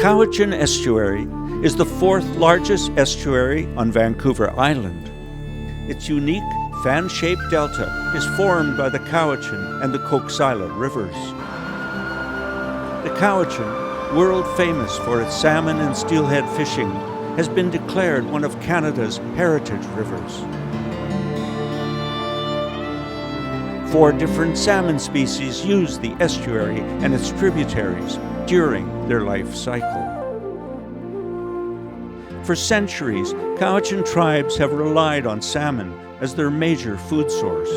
Cowichan Estuary is the fourth largest estuary on Vancouver Island. Its unique fan-shaped delta is formed by the Cowichan and the Coxsila rivers. The Cowichan, world famous for its salmon and steelhead fishing, has been declared one of Canada's heritage rivers. 4 different salmon species use the estuary and its tributaries during their life cycle. For centuries, Cowichan tribes have relied on salmon as their major food source.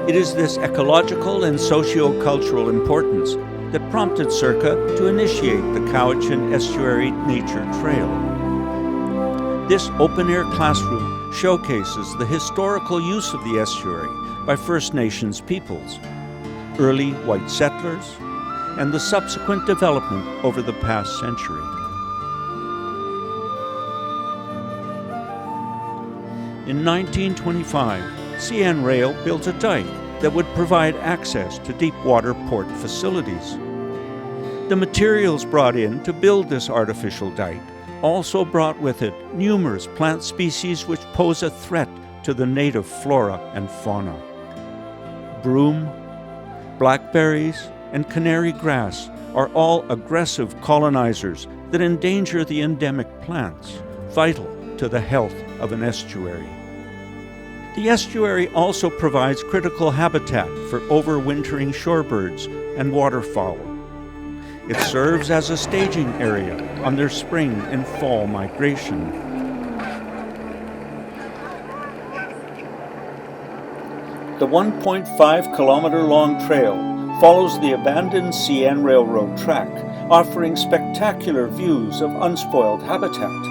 It is this ecological and socio-cultural importance that prompted CIRCA to initiate the Cowichan Estuary Nature Trail. This open-air classroom showcases the historical use of the estuary by First Nations peoples, early white settlers, and the subsequent development over the past century. In 1925, CN Rail built a dike that would provide access to deep-water port facilities. The materials brought in to build this artificial dike also brought with it numerous plant species which pose a threat to the native flora and fauna. Broom, blackberries, and canary grass are all aggressive colonizers that endanger the endemic plants, vital to the health of an estuary. The estuary also provides critical habitat for overwintering shorebirds and waterfowl. It serves as a staging area on their spring and fall migration. The 1.5-kilometer-long trail follows the abandoned CN Railroad track, offering spectacular views of unspoiled habitat.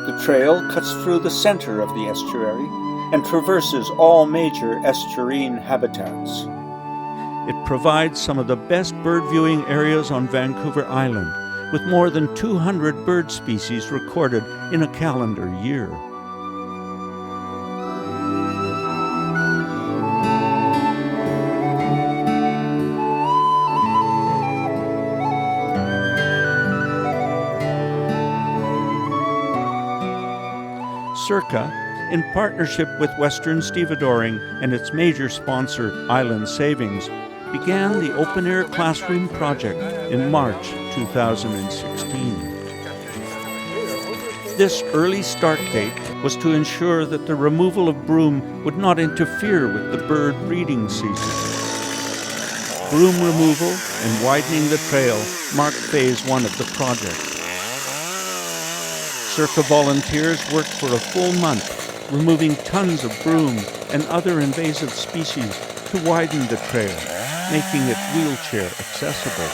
The trail cuts through the center of the estuary and traverses all major estuarine habitats. It provides some of the best bird viewing areas on Vancouver Island, with more than 200 bird species recorded in a calendar year. CIRCA, in partnership with Western Stevedoring and its major sponsor, Island Savings, began the open-air classroom project in March 2016. This early start date was to ensure that the removal of broom would not interfere with the bird breeding season. Broom removal and widening the trail marked phase 1 of the project. CIRCA volunteers worked for a full month, removing tons of broom and other invasive species to widen the trail, making it wheelchair accessible.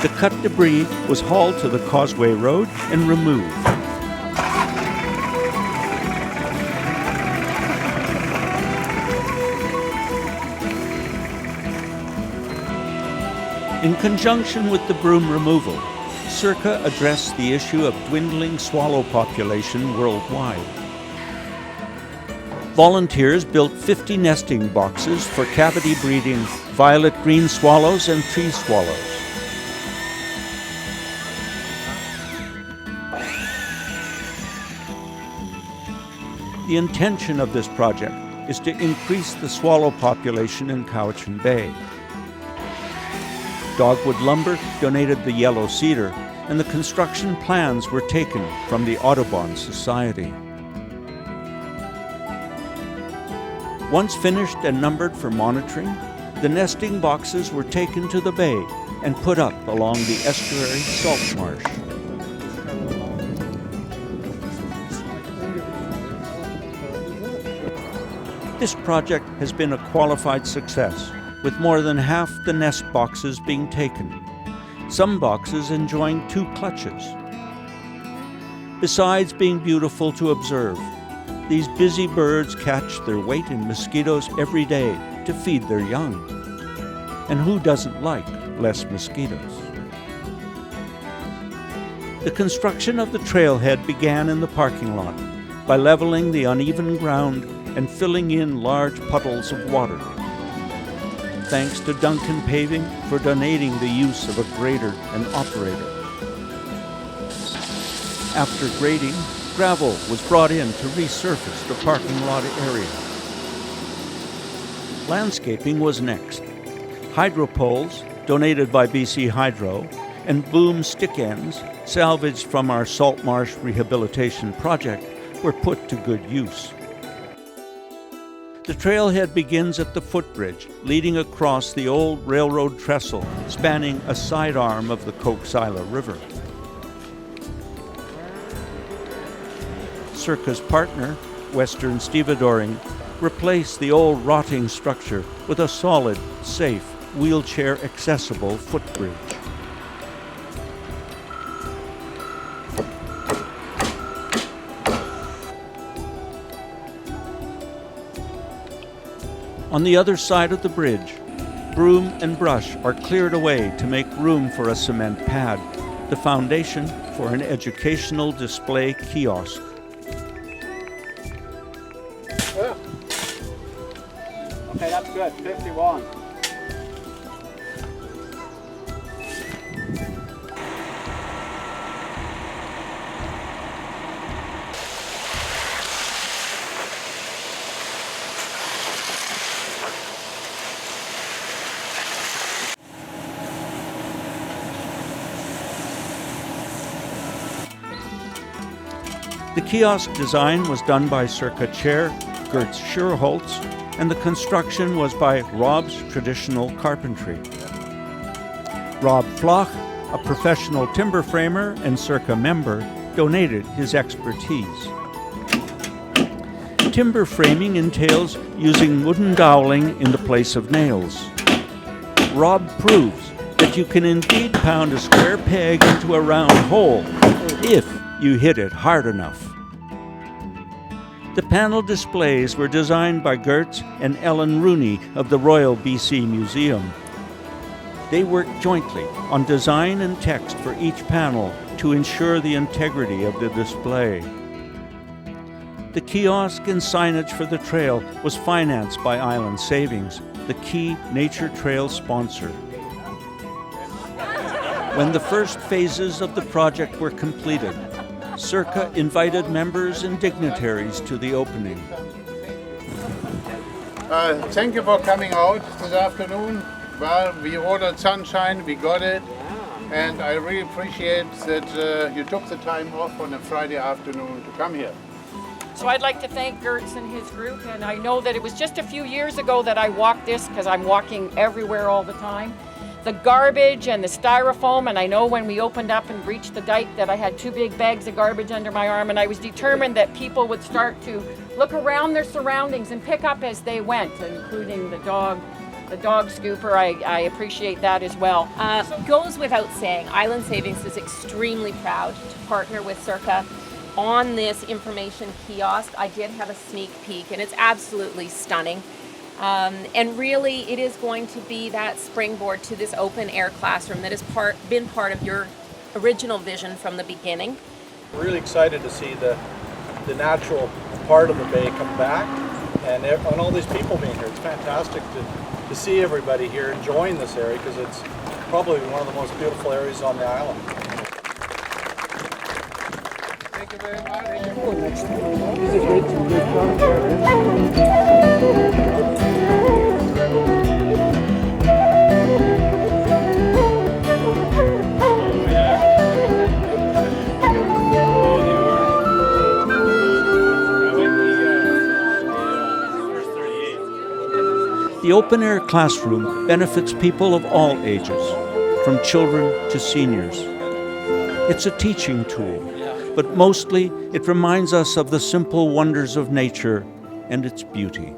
The cut debris was hauled to the Causeway Road and removed. In conjunction with the broom removal, CIRCA addressed the issue of dwindling swallow population worldwide. Volunteers built 50 nesting boxes for cavity breeding violet green swallows and tree swallows. The intention of this project is to increase the swallow population in Cowichan Bay. Dogwood Lumber donated the yellow cedar, and the construction plans were taken from the Audubon Society. Once finished and numbered for monitoring, the nesting boxes were taken to the bay and put up along the estuary salt marsh. This project has been a qualified success, with more than half the nest boxes being taken. some boxes enjoying 2 clutches. Besides being beautiful to observe, these busy birds catch their weight in mosquitoes every day to feed their young. And who doesn't like less mosquitoes? The construction of the trailhead began in the parking lot by leveling the uneven ground and filling in large puddles of water. Thanks to Duncan Paving for donating the use of a grader and operator. After grading, gravel was brought in to resurface the parking lot area. Landscaping was next. Hydro poles, donated by BC Hydro, and boom stick ends, salvaged from our salt marsh rehabilitation project, were put to good use. The trailhead begins at the footbridge, leading across the old railroad trestle, spanning a sidearm of the Coquille River. Circa's partner, Western Stevedoring, replaced the old rotting structure with a solid, safe, wheelchair-accessible footbridge. On the other side of the bridge, broom and brush are cleared away to make room for a cement pad, the foundation for an educational display kiosk. Yeah. Okay, that's good. 51. The kiosk design was done by Circa Chair Gert Schurholz, and the construction was by Rob's Traditional Carpentry. Rob Floch, a professional timber framer and Circa member, donated his expertise. Timber framing entails using wooden doweling in the place of nails. Rob proves that you can indeed pound a square peg into a round hole if you hit it hard enough. The panel displays were designed by Gertz and Ellen Rooney of the Royal BC Museum. They worked jointly on design and text for each panel to ensure the integrity of the display. The kiosk and signage for the trail was financed by Island Savings, the key nature trail sponsor. When the first phases of the project were completed, Circa invited members and dignitaries to the opening. Thank you for coming out this afternoon. Well, we ordered sunshine, we got it, and I really appreciate that you took the time off on a Friday afternoon to come here. So I'd like to thank Gertz and his group, and I know that it was just a few years ago that I walked this because I'm walking everywhere all the time. The garbage and the styrofoam, and I know when we opened up and reached the dike that I had 2 big bags of garbage under my arm, and I was determined that people would start to look around their surroundings and pick up as they went, including the dog scooper. I appreciate that as well. Goes without saying, Island Savings is extremely proud to partner with Circa on this information kiosk. I did have a sneak peek, and it's absolutely stunning. And really, it is going to be that springboard to this open air classroom that has been part of your original vision from the beginning. We're really excited to see the natural part of the bay come back, and all these people being here. It's fantastic to see everybody here enjoying this area, because it's probably one of the most beautiful areas on the island. Thank you very much. The open-air classroom benefits people of all ages, from children to seniors. It's a teaching tool, but mostly it reminds us of the simple wonders of nature and its beauty.